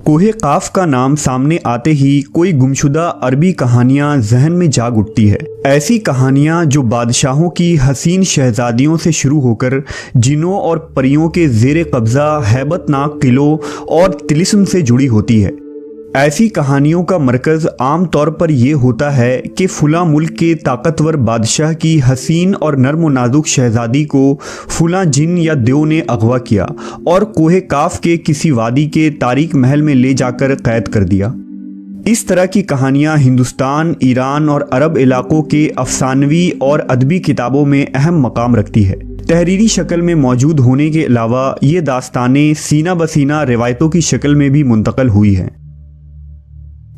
कोह काफ का नाम सामने आते ही कोई गुमशुदा अरबी कहानियां जहन में जाग उठती है। ऐसी कहानियां जो बादशाहों की हसीन शहजादियों से शुरू होकर जिन्नों और परियों के ज़ेरे कब्ज़ा हैबतनाक किलों और तिलिस्म से जुड़ी होती है। ऐसी कहानियों का मरकज़ आम तौर पर यह होता है कि फुला मुल्क के ताकतवर बादशाह की हसीन और नर्म व नाजुक शहजादी को फुला जिन या देव ने अगवा किया और कोह काफ के किसी वादी के तारीक महल में ले जाकर कैद कर दिया। इस तरह की कहानियां हिंदुस्तान, ईरान और अरब इलाकों के अफसानवी और अदबी किताबों में अहम मकाम रखती है। तहरीरी शक्ल में मौजूद होने के अलावा ये दास्तानें सीना बसीना रिवायतों की शक्ल में भी मुंतकल हुई हैं।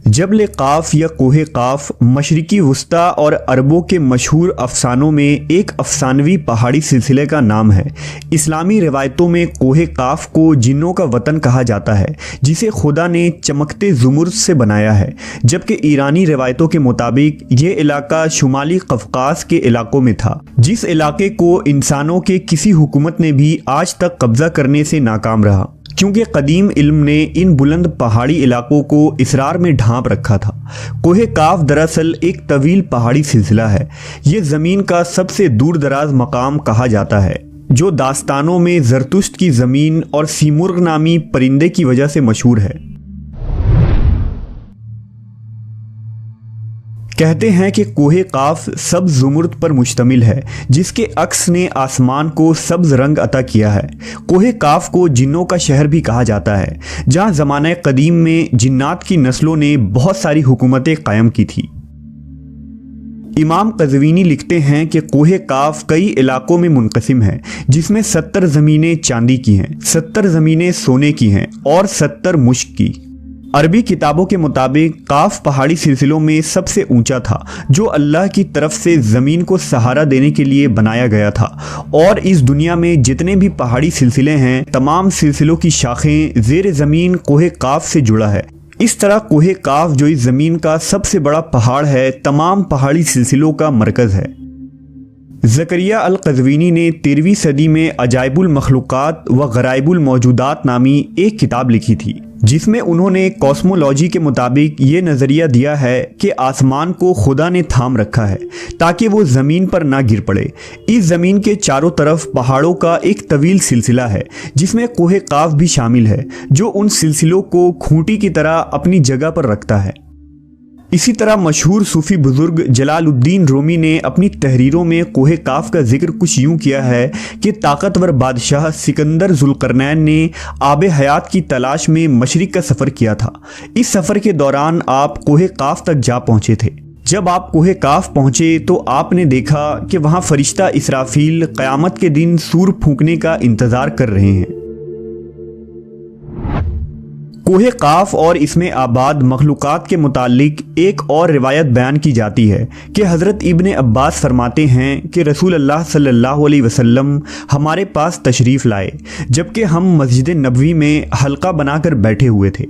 जबल काफ या कोह काफ मशरिकी वस्ता और अरबों के मशहूर अफसानों में एक अफसानवी पहाड़ी सिलसिले का नाम है। इस्लामी रिवायतों में कोह काफ को जिन्नों का वतन कहा जाता है, जिसे खुदा ने चमकते ज़ुमुर्द से बनाया है, जबकि ईरानी रिवायतों के मुताबिक ये इलाका शुमाली कफकास के इलाकों में था, जिस इलाके को इंसानों के किसी हुकूमत ने भी आज तक कब्ज़ा करने से नाकाम रहा, क्योंकि कदीम इल्म ने इन बुलंद पहाड़ी इलाकों को इसरार में ढांप रखा था। कोह काफ दरअसल एक तवील पहाड़ी सिलसिला है। ये ज़मीन का सबसे दूर दराज मकाम कहा जाता है, जो दास्तानों में ज़रतुश्त की ज़मीन और सीमुर्ग नामी परिंदे की वजह से मशहूर है। कहते हैं कि कोह काफ सब्ज़ ज़ुमुर्द पर मुश्तमिल है, जिसके अक्स ने आसमान को सब्ज़ रंग अता किया है। कोह काफ को जिन्नों का शहर भी कहा जाता है, जहाँ ज़माने कदीम में जिन्नात की नस्लों ने बहुत सारी हुकूमतें कायम की थी। इमाम कज़वीनी लिखते हैं कि कोह काफ कई इलाकों में मुनक़सिम है, जिसमें 70 ज़मीनें चांदी की हैं, 70 ज़मीनें सोने की हैं और 70 मुश्क की। अरबी किताबों के मुताबिक काफ पहाड़ी सिलसिलों में सबसे ऊंचा था, जो अल्लाह की तरफ से ज़मीन को सहारा देने के लिए बनाया गया था, और इस दुनिया में जितने भी पहाड़ी सिलसिले हैं, तमाम सिलसिलों की शाखें ज़ेर ज़मीन कोह काफ से जुड़ा है। इस तरह कोह काफ, जो इस ज़मीन का सबसे बड़ा पहाड़ है, तमाम पहाड़ी सिलसिलों का मरकज़ है। ज़करिया अल क़ज़वीनी ने 13वीं सदी में अजाइबुल मखलूक़ात व गराइबुल मौजूदात नामी एक किताब लिखी थी, जिसमें उन्होंने कॉस्मोलॉजी के मुताबिक ये नज़रिया दिया है कि आसमान को खुदा ने थाम रखा है ताकि वो ज़मीन पर ना गिर पड़े। इस ज़मीन के चारों तरफ पहाड़ों का एक तवील सिलसिला है, जिसमें कोह काफ भी शामिल है, जो उन सिलसिलों को खूंटी की तरह अपनी जगह पर रखता है। इसी तरह मशहूर सूफ़ी बुज़ुर्ग जलालुद्दीन रूमी ने अपनी तहरीरों में कोह काफ का जिक्र कुछ यूँ किया है कि ताकतवर बादशाह सिकंदर ज़ुल्क़रनैन ने आब हयात की तलाश में मशरिक़ का सफ़र किया था। इस सफ़र के दौरान आप कोह काफ तक जा पहुँचे थे। जब आप कोह काफ पहुँचे तो आपने देखा कि वहाँ फ़रिश्ता इसराफील क़यामत के दिन सूर फूंकने का इंतज़ार कर रहे हैं। कोह काफ और इसमें आबाद मखलूक़ात के मुतालिक एक और रिवायत बयान की जाती है कि हज़रत इब्ने अब्बास फरमाते हैं कि रसूल अल्लाह सल्लल्लाहु अलैहि वसल्लम हमारे पास तशरीफ़ लाए, जबकि हम मस्जिद नबवी में हल्का बनाकर बैठे हुए थे।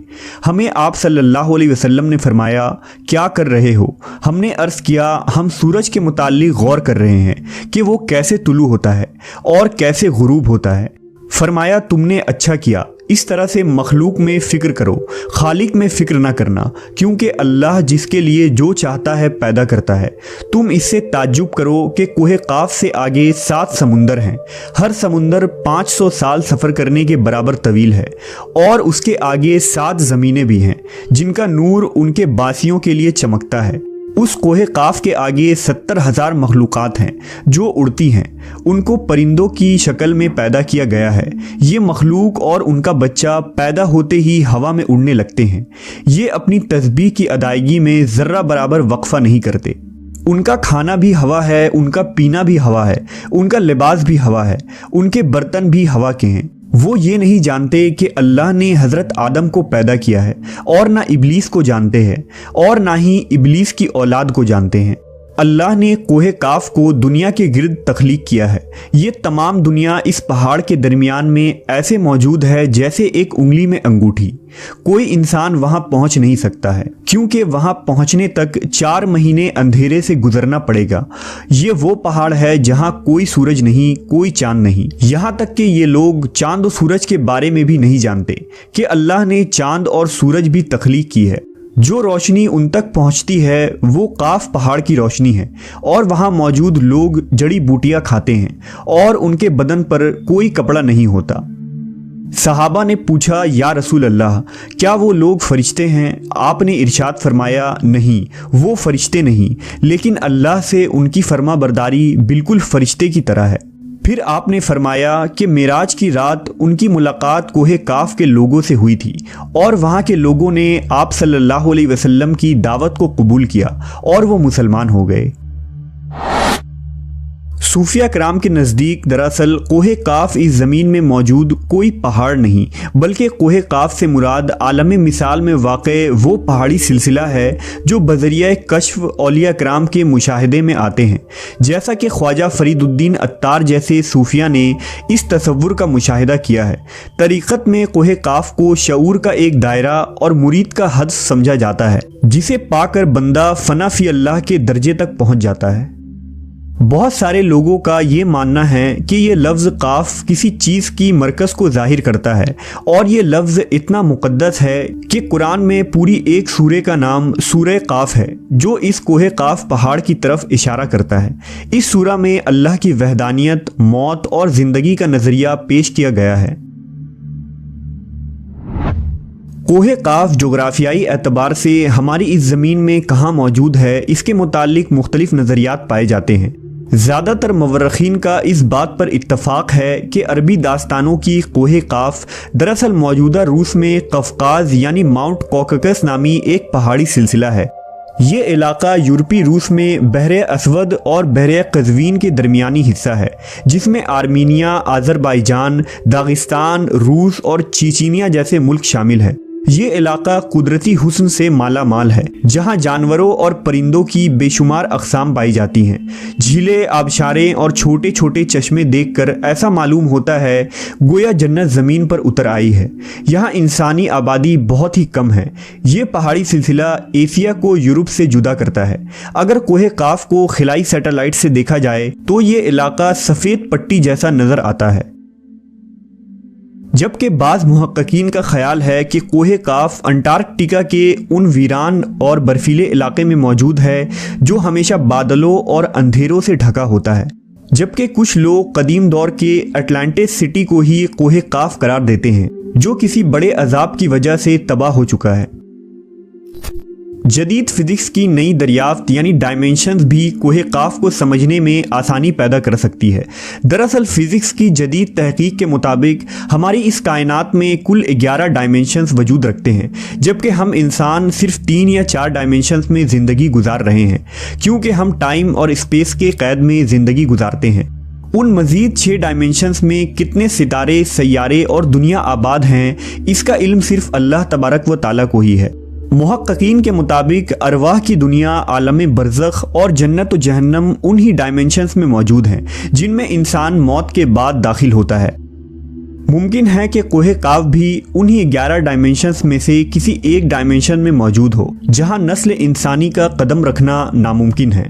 हमें आप सल्लल्लाहु अलैहि वसल्लम ने फरमाया, क्या कर रहे हो? हमने अर्ज़ किया, हम सूरज के मुतालिक गौर कर रहे हैं कि वो कैसे तुलू होता है और कैसे गुरूब होता है। फरमाया, तुमने अच्छा किया, इस तरह से मखलूक में फ़िक्र करो, खालिक में फ़िक्र ना करना, क्योंकि अल्लाह जिसके लिए जो चाहता है पैदा करता है। तुम इससे ताज्जुब करो कि कोह काफ से आगे 7 समुंदर हैं। हर समुंदर 500 साल सफ़र करने के बराबर तवील है, और उसके आगे 7 ज़मीनें भी हैं, जिनका नूर उनके बासियों के लिए चमकता है। उस कोह काफ के आगे 70,000 मखलूक़ात हैं जो उड़ती हैं। उनको परिंदों की शक्ल में पैदा किया गया है। ये मखलूक और उनका बच्चा पैदा होते ही हवा में उड़ने लगते हैं। ये अपनी तस्बीह की अदायगी में ज़र्रा बराबर वक्फ़ा नहीं करते। उनका खाना भी हवा है, उनका पीना भी हवा है, उनका लिबास भी हवा है, उनके बर्तन भी हवा के हैं। वो ये नहीं जानते कि अल्लाह ने हज़रत आदम को पैदा किया है, और ना इब्लीस को जानते हैं, और ना ही इब्लीस की औलाद को जानते हैं। اللہ نے کوہ کاف کو دنیا کے گرد تخلیق کیا ہے۔ یہ تمام دنیا اس پہاڑ کے درمیان میں ایسے موجود ہے جیسے ایک انگلی میں انگوٹھی۔ کوئی انسان وہاں پہنچ نہیں سکتا ہے کیونکہ وہاں پہنچنے تک 4 مہینے اندھیرے سے گزرنا پڑے گا۔ یہ وہ پہاڑ ہے جہاں کوئی سورج نہیں، کوئی چاند نہیں، یہاں تک کہ یہ لوگ چاند و سورج کے بارے میں بھی نہیں جانتے کہ اللہ نے چاند اور سورج بھی تخلیق کی ہے۔ جو روشنی ان تک پہنچتی ہے وہ کاف پہاڑ کی روشنی ہے، اور وہاں موجود لوگ جڑی بوٹیاں کھاتے ہیں اور ان کے بدن پر کوئی کپڑا نہیں ہوتا۔ صحابہ نے پوچھا، یا رسول اللہ، کیا وہ لوگ فرشتے ہیں؟ آپ نے ارشاد فرمایا، نہیں، وہ فرشتے نہیں، لیکن اللہ سے ان کی فرما برداری بالکل فرشتے کی طرح ہے۔ پھر آپ نے فرمایا کہ معراج کی رات ان کی ملاقات کوہ کاف کے لوگوں سے ہوئی تھی، اور وہاں کے لوگوں نے آپ صلی اللہ علیہ وسلم کی دعوت کو قبول کیا اور وہ مسلمان ہو گئے۔ صوفیہ کرام کے نزدیک دراصل کوہ کاف اس زمین میں موجود کوئی پہاڑ نہیں، بلکہ کوہ کاف سے مراد عالم مثال میں واقع وہ پہاڑی سلسلہ ہے جو بذریعہ کشف اولیاء کرام کے مشاہدے میں آتے ہیں، جیسا کہ خواجہ فرید الدین عطار جیسے صوفیہ نے اس تصور کا مشاہدہ کیا ہے۔ طریقت میں کوہ کاف کو شعور کا ایک دائرہ اور مرید کا حد سمجھا جاتا ہے، جسے پا کر بندہ فنا فی اللہ کے درجے تک پہنچ جاتا ہے۔ بہت سارے لوگوں کا یہ ماننا ہے کہ یہ لفظ کاف کسی چیز کی مرکز کو ظاہر کرتا ہے، اور یہ لفظ اتنا مقدس ہے کہ قرآن میں پوری ایک سورہ کا نام سورہ قاف ہے جو اس کوہ کاف پہاڑ کی طرف اشارہ کرتا ہے۔ اس سورہ میں اللہ کی وحدانیت، موت اور زندگی کا نظریہ پیش کیا گیا ہے۔ کوہ کاف جغرافیائی اعتبار سے ہماری اس زمین میں کہاں موجود ہے، اس کے متعلق مختلف نظریات پائے جاتے ہیں۔ زیادہ تر مورخین کا اس بات پر اتفاق ہے کہ عربی داستانوں کی کوہ کاف دراصل موجودہ روس میں قفقاز یعنی ماؤنٹ کوککس نامی ایک پہاڑی سلسلہ ہے۔ یہ علاقہ یورپی روس میں بحر اسود اور بحر قزوین کے درمیانی حصہ ہے، جس میں آرمینیا، آذربائیجان، داغستان، روس اور چیچینیا جیسے ملک شامل ہیں۔ یہ علاقہ قدرتی حسن سے مالا مال ہے، جہاں جانوروں اور پرندوں کی بے شمار اقسام پائی جاتی ہیں۔ جھیلیں، آبشاریں اور چھوٹے چھوٹے چشمے دیکھ کر ایسا معلوم ہوتا ہے گویا جنت زمین پر اتر آئی ہے۔ یہاں انسانی آبادی بہت ہی کم ہے۔ یہ پہاڑی سلسلہ ایشیا کو یورپ سے جدا کرتا ہے۔ اگر کوہ کاف کو خلائی سیٹلائٹ سے دیکھا جائے تو یہ علاقہ سفید پٹی جیسا نظر آتا ہے، جبکہ بعض محققین کا خیال ہے کہ کوہ کاف انٹارکٹیکا کے ان ویران اور برفیلے علاقے میں موجود ہے جو ہمیشہ بادلوں اور اندھیروں سے ڈھکا ہوتا ہے، جبکہ کچھ لوگ قدیم دور کے اٹلانٹس سٹی کو ہی کوہ کاف قرار دیتے ہیں جو کسی بڑے عذاب کی وجہ سے تباہ ہو چکا ہے۔ جدید فزکس کی نئی دریافت یعنی ڈائمینشنز بھی کوہ کاف کو سمجھنے میں آسانی پیدا کر سکتی ہے۔ دراصل فزکس کی جدید تحقیق کے مطابق ہماری اس کائنات میں کل 11 ڈائمینشنز وجود رکھتے ہیں، جبکہ ہم انسان صرف 3 یا 4 ڈائمینشنز میں زندگی گزار رہے ہیں، کیونکہ ہم ٹائم اور اسپیس کے قید میں زندگی گزارتے ہیں۔ ان مزید 6 ڈائمینشنز میں کتنے ستارے، سیارے اور دنیا آباد ہیں، اس کا علم صرف اللہ تبارک و تعالیٰ کو ہی ہے۔ محققین کے مطابق ارواح کی دنیا، عالم برزخ اور جنت و جہنم انہی ڈائمینشنز میں موجود ہیں جن میں انسان موت کے بعد داخل ہوتا ہے۔ ممکن ہے کہ کوہ کاف بھی انہی 11 ڈائمینشنز میں سے کسی ایک ڈائمینشن میں موجود ہو جہاں نسل انسانی کا قدم رکھنا ناممکن ہے۔